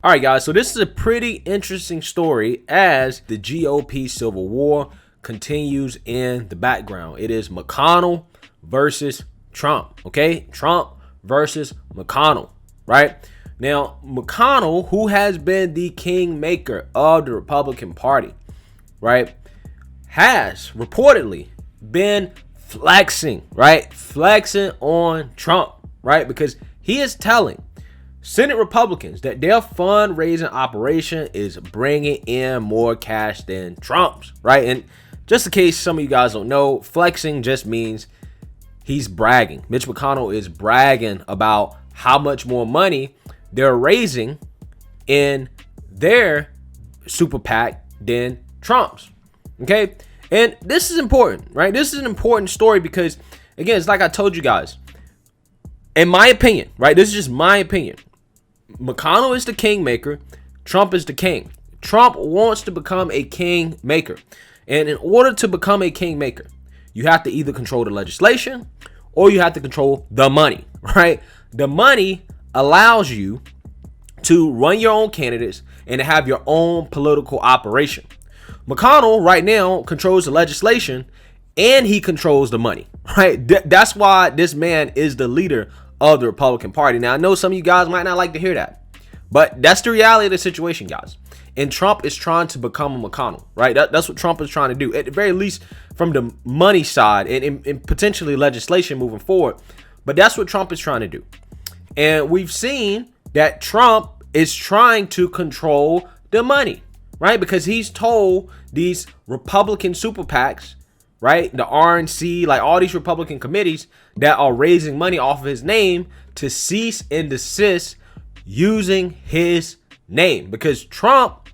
All right, guys, so this is a pretty interesting story as the GOP civil war continues in the background. It is McConnell versus Trump, okay? Trump versus McConnell, right? Now, McConnell, who has been the kingmaker of the Republican Party, right, has reportedly been flexing, right? Flexing on Trump, right? Because he is telling Senate Republicans that their fundraising operation is bringing in more cash than Trump's, right? And just in case some of you guys don't know, flexing just means he's bragging. Mitch McConnell is bragging about how much more money they're raising in their super PAC than Trump's, okay? And this is important, right? This is an important story because, again, it's like I told you guys, in my opinion, right? This is just my opinion. McConnell is the kingmaker. Trump is the king. Trump wants to become a kingmaker. And in order to become a kingmaker, you have to either control the legislation or you have to control the money, right? The money allows you to run your own candidates and to have your own political operation. McConnell right now controls the legislation and he controls the money, right? That's why this man is the leader of the Republican Party. Now, I know some of you guys might not like to hear that, but that's the reality of the situation, guys. And Trump is trying to become a McConnell, right? That's what Trump is trying to do, at the very least from the money side and potentially legislation moving forward. But that's what Trump is trying to do. And we've seen that Trump is trying to control the money, right? Because he's told these Republican super PACs, right, the RNC, like all these Republican committees that are raising money off of his name to cease and desist using his name. Because Trump,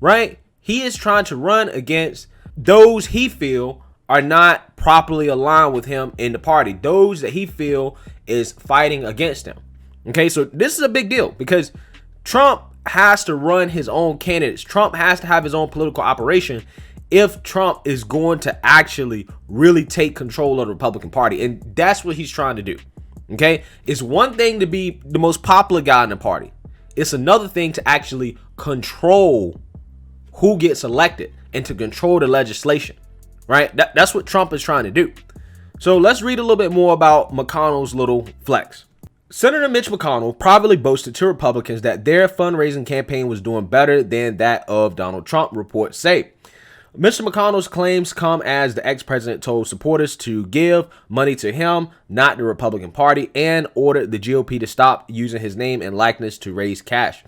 right, he is trying to run against those he feel are not properly aligned with him in the party, those that he feel is fighting against him. Okay, so this is a big deal because Trump has to run his own candidates. Trump has to have his own political operation if Trump is going to actually really take control of the Republican Party. And that's what he's trying to do. Okay, it's one thing to be the most popular guy in the party. It's another thing to actually control who gets elected and to control the legislation, right? That's what Trump is trying to do. So let's read a little bit more about McConnell's little flex. Senator Mitch McConnell privately boasted to Republicans that their fundraising campaign was doing better than that of Donald Trump, reports say. Mr. McConnell's claims come as the ex-president told supporters to give money to him, not the Republican Party, and ordered the GOP to stop using his name and likeness to raise cash.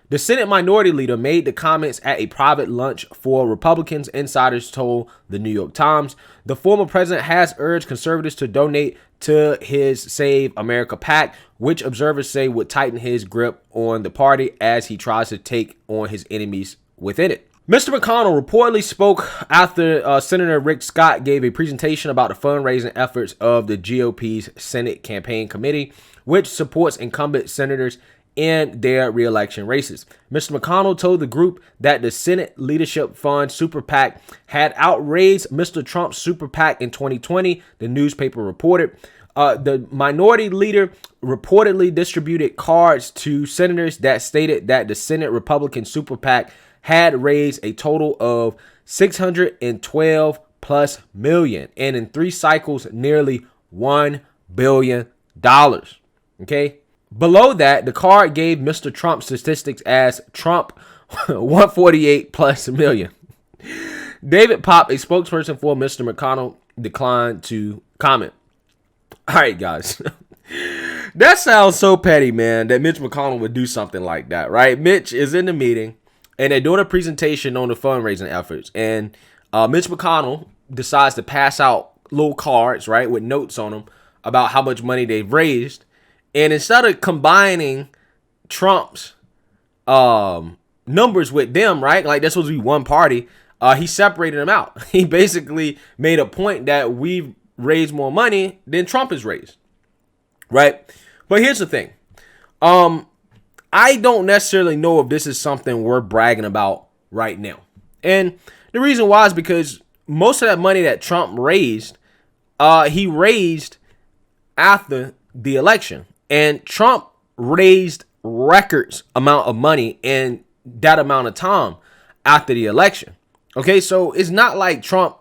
The Senate Minority Leader made the comments at a private lunch for Republicans, insiders told the New York Times. The former president has urged conservatives to donate to his Save America PAC, which observers say would tighten his grip on the party as he tries to take on his enemies within it. Mr. McConnell reportedly spoke after Senator Rick Scott gave a presentation about the fundraising efforts of the GOP's Senate Campaign Committee, which supports incumbent senators in their re-election races. Mr. McConnell told the group that the Senate Leadership Fund Super PAC had outraised Mr. Trump's Super PAC in 2020, the newspaper reported. The minority leader reportedly distributed cards to senators that stated that the Senate Republican Super PAC had raised a total of $612+ million and in 3 cycles nearly $1 billion. Okay. Below that, the card gave Mr. Trump statistics as Trump 148+ million. David Pop, a spokesperson for Mr. McConnell, declined to comment. All right, guys. That sounds so petty, man, that Mitch McConnell would do something like that, right? Mitch is in the meeting and they're doing a presentation on the fundraising efforts. And Mitch McConnell decides to pass out little cards, right, with notes on them about how much money they've raised. And instead of combining Trump's numbers with them, right, like that's supposed to be one party, he separated them out. He basically made a point that we've raised more money than Trump has raised, right? But here's the thing. I don't necessarily know if this is something we're bragging about right now. And the reason why is because most of that money that Trump raised, he raised after the election. And Trump raised records amount of money in that amount of time after the election. Okay, so it's not like Trump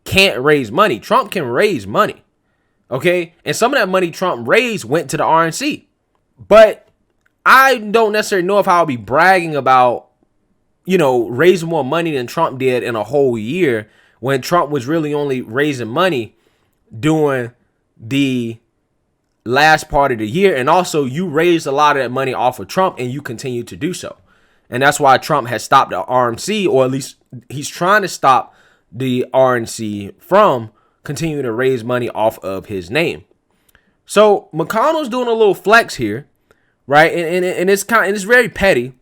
can't raise money. Trump can raise money. Okay, and some of that money Trump raised went to the RNC. But I don't necessarily know if I'll be bragging about, raising more money than Trump did in a whole year, when Trump was really only raising money during the last part of the year. And also, you raised a lot of that money off of Trump, and you continue to do so. And that's why Trump has stopped the RNC, or at least he's trying to stop the RNC from continuing to raise money off of his name. So McConnell's doing a little flex here, right? And it's very petty,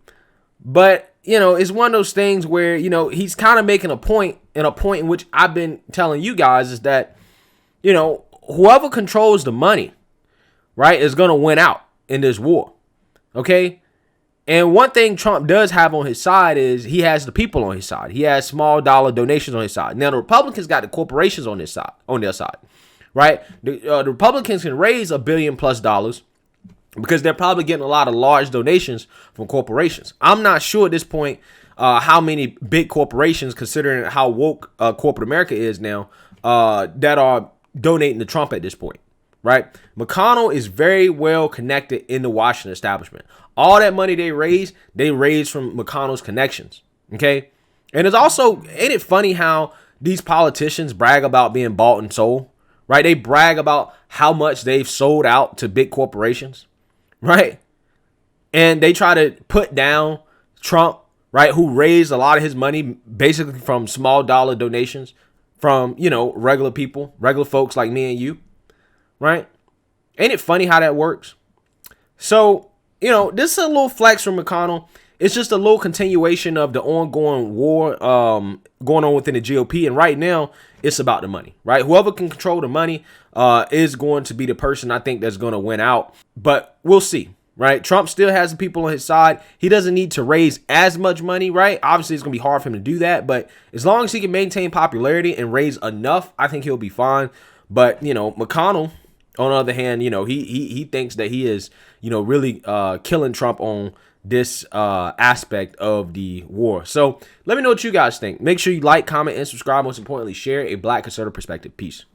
but it's one of those things where he's kind of making a point in which I've been telling you guys is that whoever controls the money, right, is gonna win out in this war. Okay. And one thing Trump does have on his side is he has the people on his side. He has small dollar donations on his side. Now the Republicans got the corporations on their side, right? The Republicans can raise $1 billion+ because they're probably getting a lot of large donations from corporations. I'm not sure at this point how many big corporations, considering how woke corporate America is now, that are donating to Trump at this point. Right? McConnell is very well connected in the Washington establishment. All that money they raise from McConnell's connections. Okay. And it's also, ain't it funny how these politicians brag about being bought and sold? Right? They brag about how much they've sold out to big corporations. Right? And they try to put down Trump, right, who raised a lot of his money basically from small dollar donations from, regular people, regular folks like me and you. Right? Ain't it funny how that works? So, this is a little flex from McConnell. It's just a little continuation of the ongoing war going on within the GOP. And right now, it's about the money, right? Whoever can control the money is going to be the person I think that's going to win out. But we'll see, right? Trump still has the people on his side. He doesn't need to raise as much money, right? Obviously, it's going to be hard for him to do that. But as long as he can maintain popularity and raise enough, I think he'll be fine. But, McConnell, on the other hand, he thinks that he is, really killing Trump on this aspect of the war. So let me know what you guys think. Make sure you like, comment, and subscribe. Most importantly, share a Black conservative perspective. Peace.